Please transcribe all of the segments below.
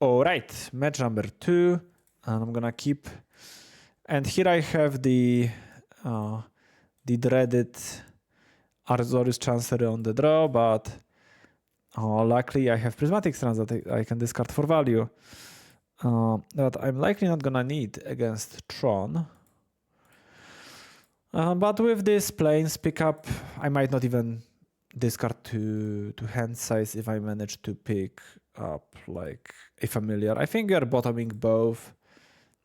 All right, match number 2, and I'm gonna keep. And here I have the dreaded Azorius Chancery on the draw, but luckily I have Prismatic Strands that I can discard for value. That I'm likely not gonna need against Tron. But with this Plains pickup, I might not even discard to hand size if I manage to pick up like a familiar. I think we are bottoming both.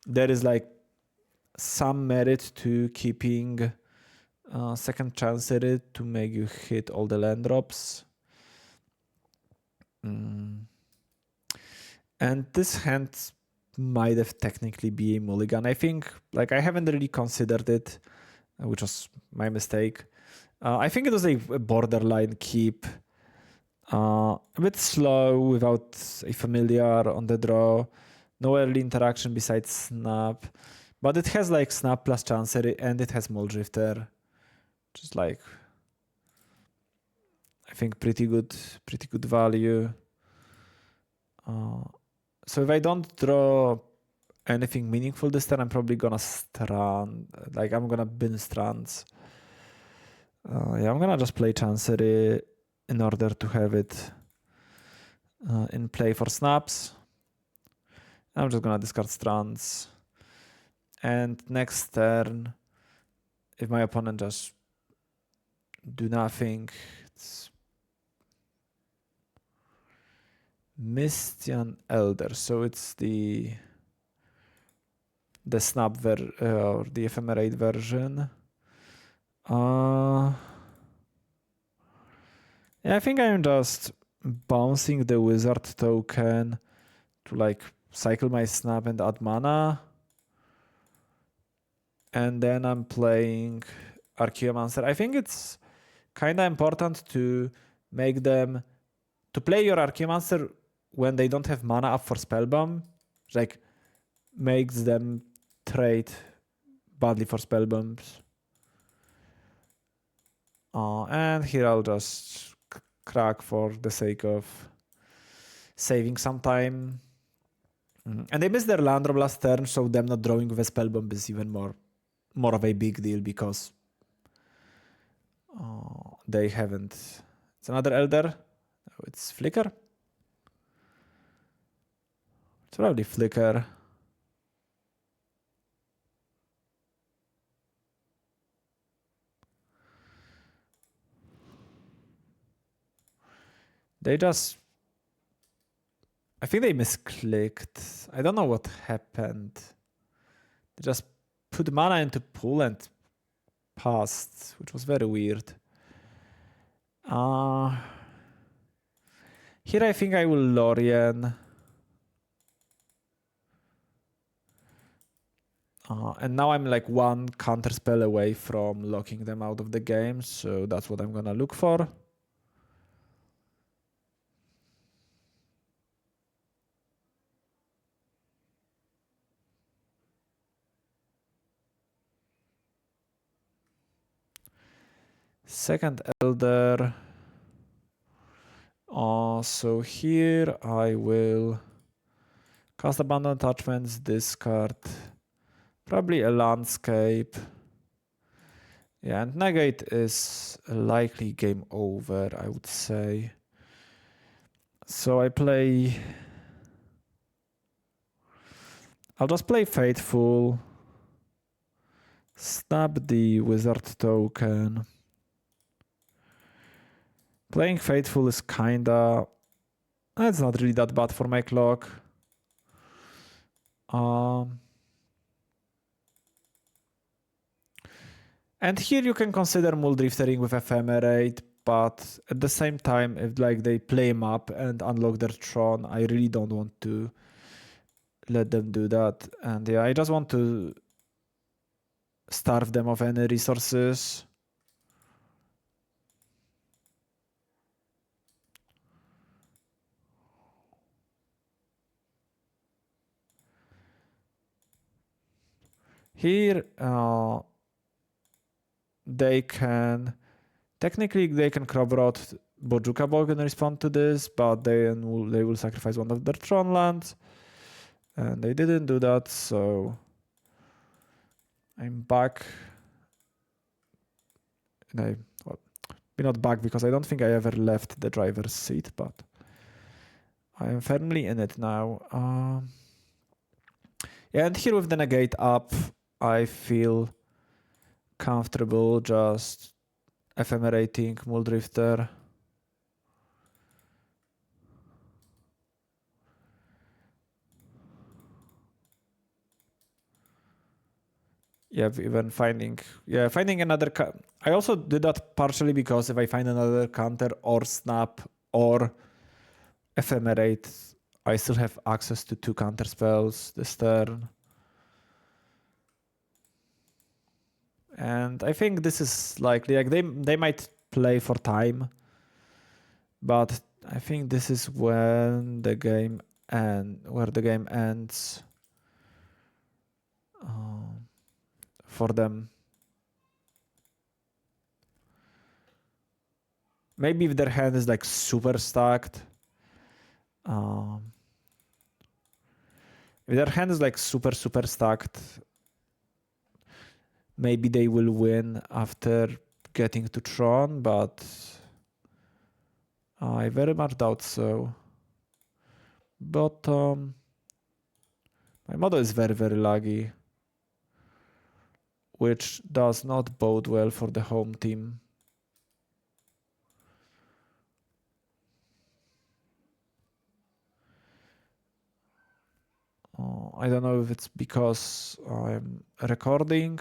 There is like some merit to keeping second Chancery to make you hit all the land drops. And this hand might have technically be a mulligan. I think, like, I haven't really considered it, which was my mistake. I think it was a borderline keep. A bit slow without a familiar on the draw. No early interaction besides Snap. But it has like Snap plus Chancery and it has Mulldrifter. Just like, I think pretty good value. So if I don't draw anything meaningful this turn, I'm probably gonna strand. Like I'm gonna bin strands. Yeah, I'm gonna just play Chancery in order to have it in play for snaps. I'm just gonna discard strands. And next turn, if my opponent just do nothing, it's Mystian Elder. So it's the snap or the Ephemerate version. Yeah, I think I'm just bouncing the wizard token to like cycle my snap and add mana. And then I'm playing Archaeomancer. I think it's kind of important to make them to play your Archaeomancer when they don't have mana up for Spellbomb. Like makes them trade badly for Spellbombs. And here I'll just crack for the sake of saving some time. And they missed their land drop last turn, so them not drawing with a Spellbomb is even more of a big deal because they haven't. It's another Elder. Oh, it's Flicker. It's probably Flicker. They just... I think they misclicked. I don't know what happened. They just put mana into pool and passed, which was very weird. Here I think I will Lorien. And now I'm like one counter spell away from locking them out of the game, so that's what I'm gonna look for. Second Elder. So here I will cast Abandon Attachments, discard probably a Landscape. Yeah, and negate is likely game over, I would say. So I'll just play Faithful, snap the wizard token. Playing Faithful is kinda... It's not really that bad for my clock. And here you can consider Mulldriftering with Ephemerate, but at the same time, if like they play him up and unlock their Tron, I really don't want to let them do that. And yeah, I just want to starve them of any resources. Here, they can crop rot Bojuka Ball can respond to this, but they will sacrifice one of their Tron lands. And they didn't do that, so I'm back. No, well, not back because I don't think I ever left the driver's seat, but I am firmly in it now. Yeah, and here with the negate up, I feel comfortable just ephemerating Muldrifter. Yeah, even finding another. I also did that partially because if I find another counter or snap or ephemerate, I still have access to 2 counter spells this turn. And I think this is likely. Like they might play for time, but I think this is where the game ends for them. Maybe if their hand is like super stacked. If their hand is like super stacked, maybe they will win after getting to Tron, but I very much doubt so. But my model is very laggy, which does not bode well for the home team. I don't know if it's because I'm recording.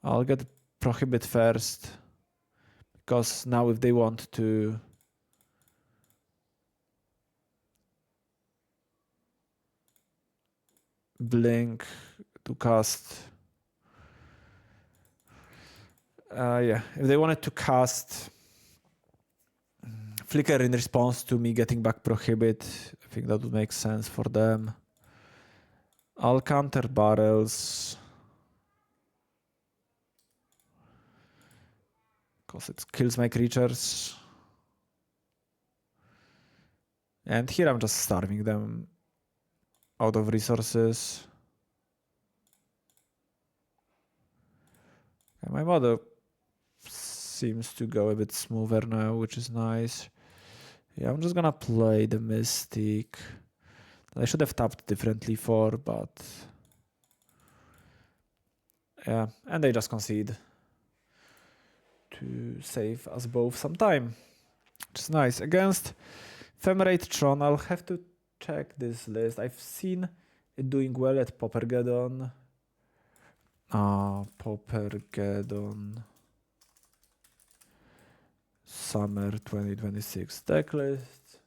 I'll get Prohibit first, because now if they want to blink to cast, if they wanted to cast Flicker in response to me getting back Prohibit, I think that would make sense for them. I'll counter barrels, because it kills my creatures. And here I'm just starving them out of resources. And my model seems to go a bit smoother now, which is nice. Yeah, I'm just gonna play the Mystic. I should have tapped differently but yeah, and they just concede to save us both some time, which is nice. Against Ephemerate Tron, I'll have to check this list. I've seen it doing well at Poppergeddon. Poppergeddon Summer 2026 deck list.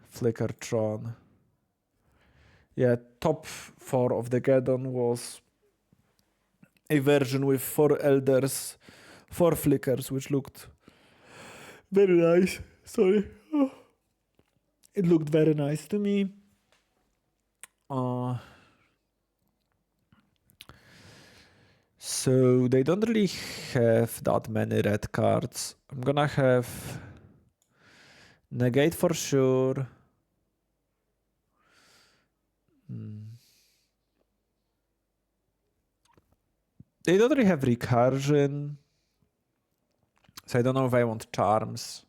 Flicker Tron. Yeah, top 4 of the Geddon was a version with 4 elders, 4 flickers, which looked very nice. Sorry. It looked very nice to me. So they don't really have that many red cards. I'm gonna have negate for sure. They don't really have recursion, so I don't know if I want charms.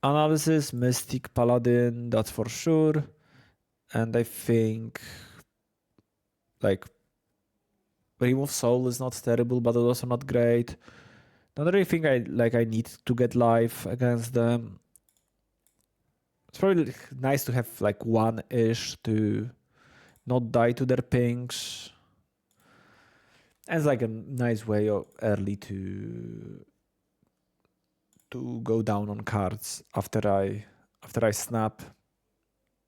Analysis, Mystic, Paladin, that's for sure. And I think like Remove Soul is not terrible, but also not great. Don't really think I need to get life against them. It's probably nice to have like 1-ish to not die to their pings. And it's like a nice way of early to go down on cards after I snap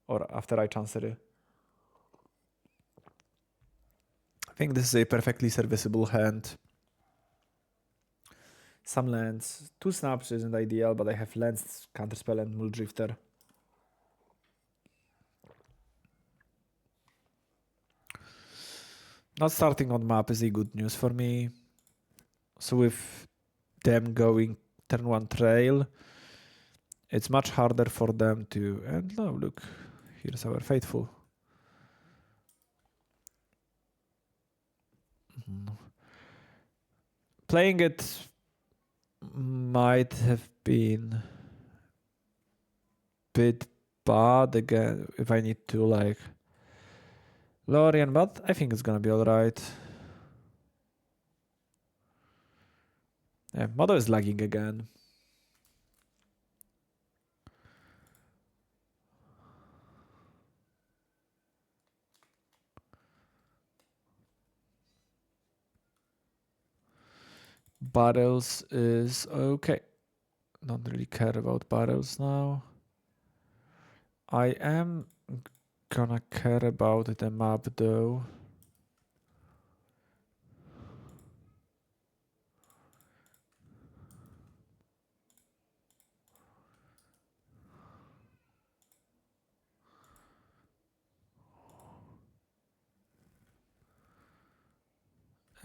or after I chancery. I think this is a perfectly serviceable hand. some lands. 2 snaps isn't ideal, but I have lands, counterspell, and Muldrifter. Not starting on map is a good news for me. So with them going turn 1 trail, it's much harder for them to... And no, look, here's our Faithful. Playing it might have been a bit bad again if I need to like Lorien, but I think it's gonna be alright. Yeah, Modo is lagging again. Battles is okay. Don't really care about battles now. I am gonna care about the map though.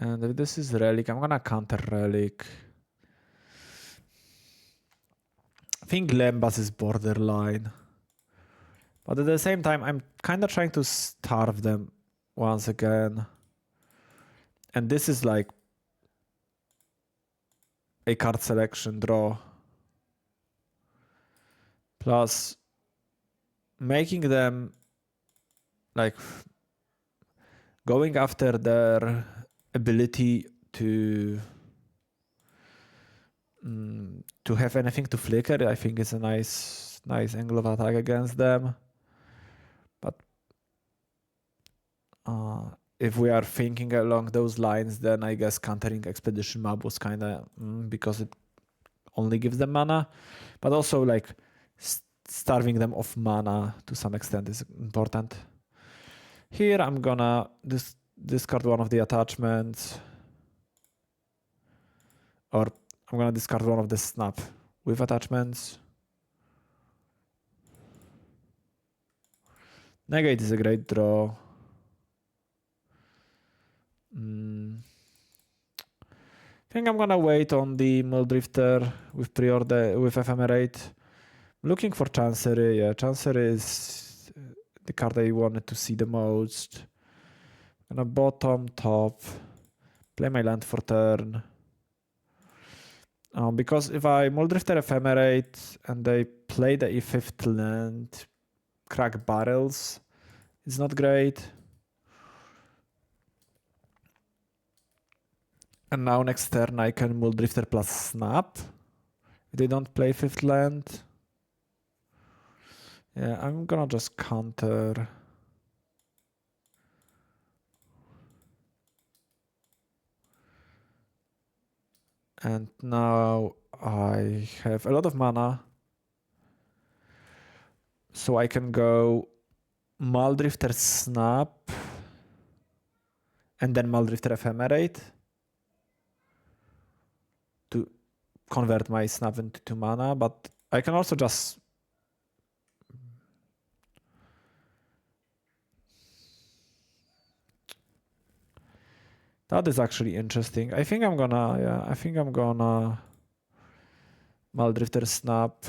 And if this is Relic, I'm gonna counter Relic. I think Lembas is borderline. But at the same time, I'm kind of trying to starve them once again. And this is like a card selection draw. Plus making them like going after their ability to have anything to flicker, I think is a nice angle of attack against them. But if we are thinking along those lines, then I guess countering Expedition Map was kind of because it only gives them mana, but also like starving them of mana to some extent is important. Here I'm gonna discard one of the attachments, or I'm gonna discard one of the snap with attachments. Negate is a great draw. I think I'm gonna wait on the Muldrifter with pre-order with Ephemerate. Looking for Chancery. Yeah, Chancery is the card I wanted to see the most. Gonna bottom, top, play my land for turn. Because if I Muldrifter Ephemerate and they play the E5th land, crack barrels, it's not great. And now next turn I can Muldrifter plus snap. If they don't play 5th land. Yeah, I'm gonna just counter. And now I have a lot of mana. So I can go Muldrifter Snap and then Muldrifter Ephemerate to convert my Snap into 2 mana, but I can also just that is actually interesting. I think I'm gonna Muldrifter Snap.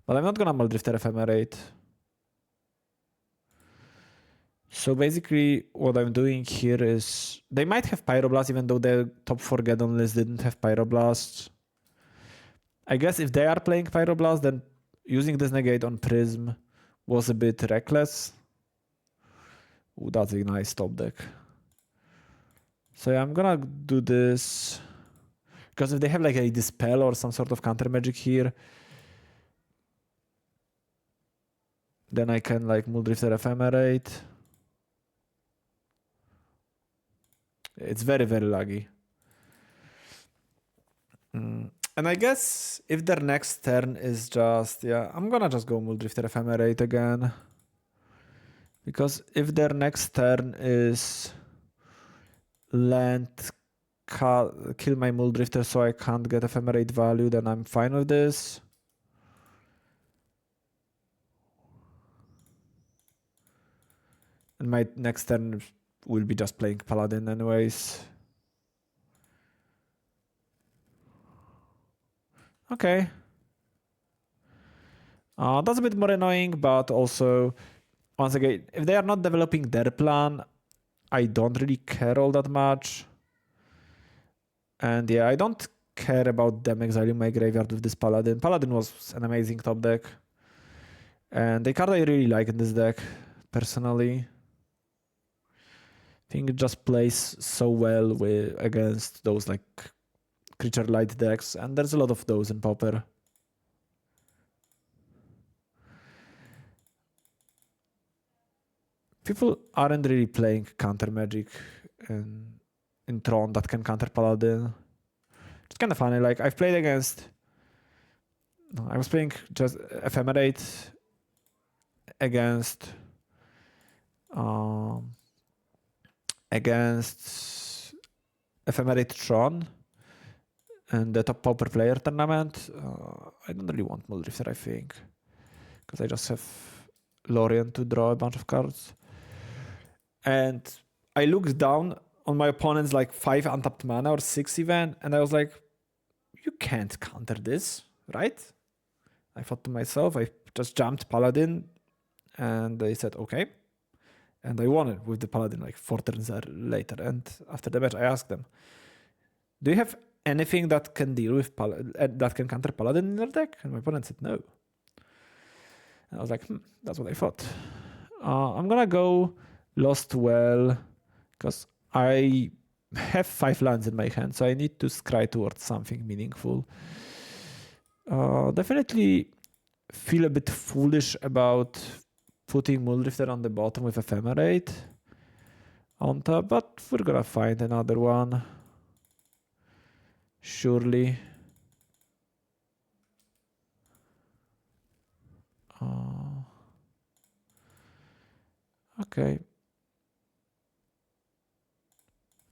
But I'm not gonna Muldrifter Ephemerate. So basically what I'm doing here is they might have Pyroblast even though their top 4 Geddon list didn't have Pyroblast. I guess if they are playing Pyroblast, then using this negate on Prism was a bit reckless. Ooh, that's a nice top deck. So yeah, I'm gonna do this. Because if they have like a Dispel or some sort of counter magic here, then I can like Muldrifter Ephemerate. It's very, very laggy. And I guess if their next turn is just... Yeah, I'm gonna just go Muldrifter Ephemerate again. Because if their next turn is land kill my Muldrifter so I can't get Ephemerate value, then I'm fine with this. And my next turn will be just playing Paladin anyways. Okay. That's a bit more annoying, but also, once again, if they are not developing their plan, I don't really care all that much. And yeah, I don't care about them exiling my graveyard with this Paladin. Paladin was an amazing top deck. And the card I really like in this deck, personally. I think it just plays so well against those like creature light decks, and there's a lot of those in Pauper. People aren't really playing counter magic in Tron that can counter Paladin. It's kind of funny. Like I've played against. I was playing just Ephemerate against Ephemerate Tron and the top Pauper player tournament. I don't really want Muldrifter, I think, because I just have Lorien to draw a bunch of cards. And I looked down on my opponent's like 5 untapped mana or 6 even, and I was like, you can't counter this, right? I thought to myself, I just jumped Paladin, and they said, okay. And I won it with the Paladin like 4 turns later. And after the match, I asked them, do you have anything that can deal with that can counter Paladin in your deck? And my opponent said no. And I was like, that's what I thought. I'm gonna go Lost Well, because I have 5 lands in my hand, so I need to scry towards something meaningful. Definitely feel a bit foolish about putting Muldrifter on the bottom with Ephemerate on top, but we're gonna find another one. Surely. Okay.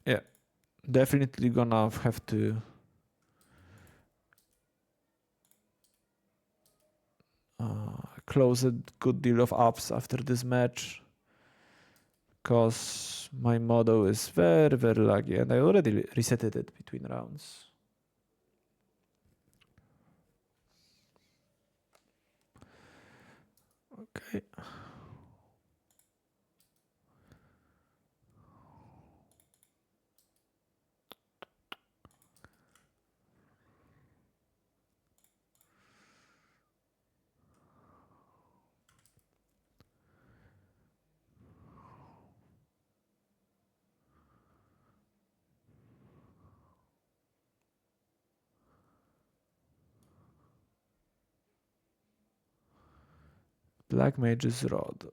Yeah, definitely gonna have to close a good deal of ups after this match, because my model is very, very laggy, and I already resetted it between rounds. Okay. Black Mage's Rod.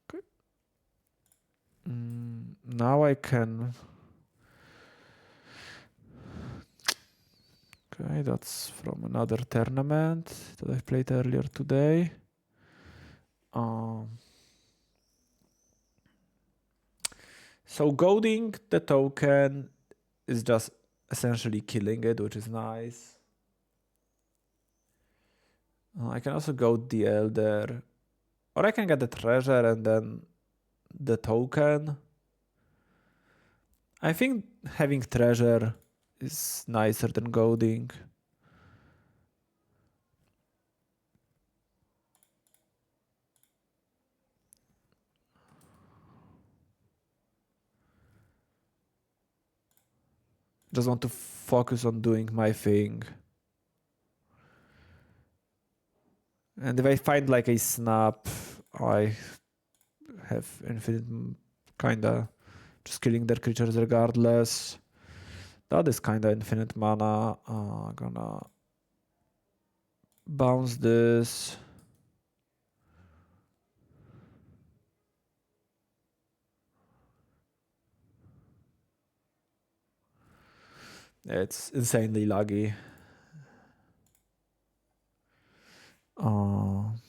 Okay. Now I can. Okay, that's from another tournament that I played earlier today. So goading the token is just essentially killing it, which is nice. I can also goad the Elder, or I can get the treasure and then the token. I think having treasure is nicer than goading. Just want to focus on doing my thing. And if I find like a snap, I have infinite kinda just killing their creatures regardless. That is kinda infinite mana. Gonna bounce this. It's insanely laggy. And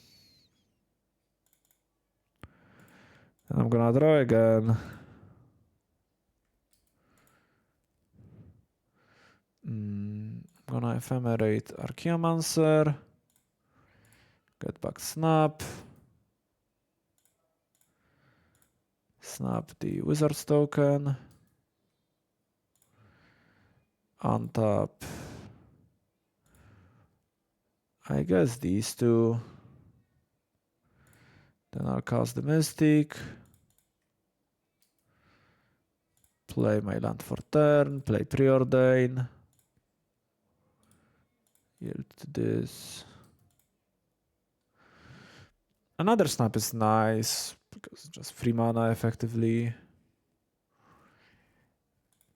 I'm gonna draw again. I'm gonna ephemerate Archaeomancer. Get back snap. Snap the Wizard's token. Untap. I guess these two. Then I'll cast the Mystic. Play my land for turn. Play Preordain. Yield to this. Another snap is nice because it's just free mana effectively.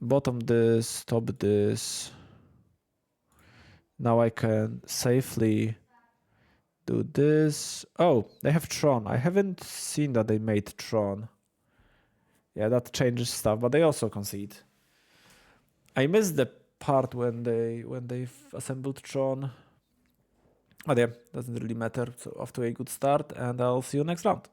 Bottom this, top this. Now I can safely do this. Oh, they have Tron. I haven't seen that they made Tron. Yeah, that changes stuff, but they also concede. I missed the part when they've assembled Tron. But yeah, doesn't really matter. So off to a good start, and I'll see you next round.